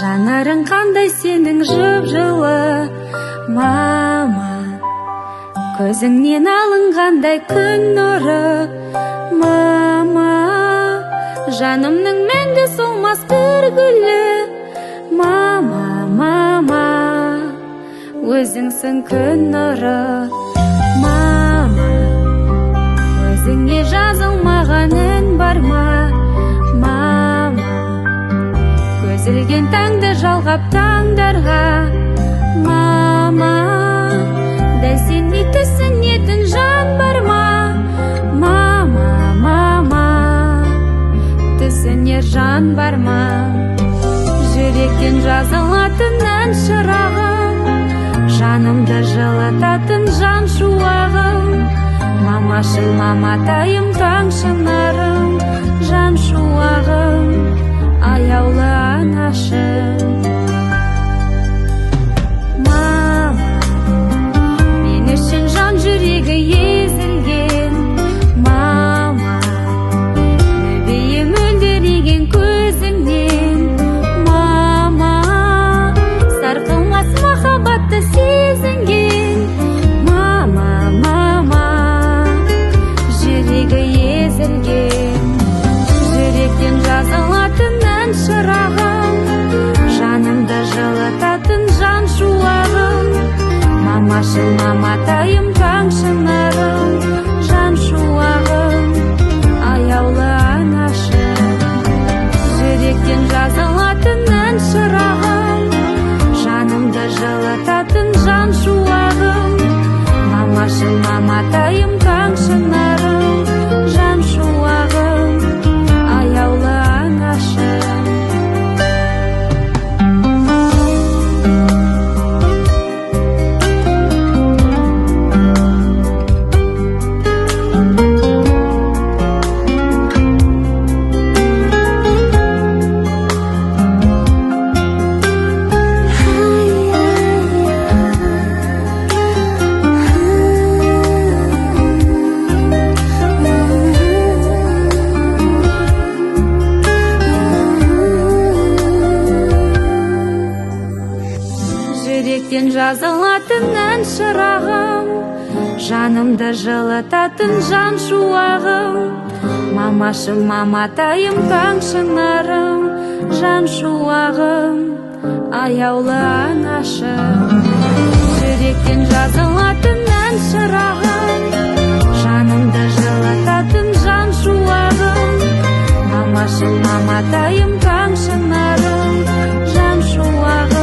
Жанарың қандай сенің жып-жылы, мама. Көзіңнен алынғандай күн нұры, мама. Жанымның мәңгі солмас бір гүлі, мама, мама. Өзіңсің күн нұры, мама. Өзіңе жазылмаған ән бар ма, мама. Көзілген таңды жалғап таңдарға, мама. Дәл сендей түсінетін жан бар ма, мама, мама. Түсінер жан бар ма? Жүректен жазылатын ән шырағым, жанымды жылытатын жан шуағым. Мамашым, маматайым, таң шынарым, жан шуағым, аяулы анашым. Мама, мен үшін жан жүрегі езілген, мама. Нөбейім мөлдіреген көзіңнен, мама. Сарқылмас махаббатты сезінген, мама, мама. Жүрегі езілген, жүректен жазылатын ән шырағым, жанымды жылытатын жан шуағым. Мамашым, маматайым, таң шынарым, жан шуағым, аяулы анашым. Жүректен жазылатын ән шырағым, жанымды жылытатын жан шуағым. Мамашым, маматайым, таң шынарым, жан шуағым, аяулы анашым. Жүректен жазылатын ән шырағым, жанымды жылытатын жан шуағым. Мамашым, маматайым, таң шынарым, жан шуағым, аяулы анашым. Жүректен жазылатын ән шырағым, жанымды жылытатын жан шуағым. Мамашым, маматайым, таң шынарым, жан шуағым.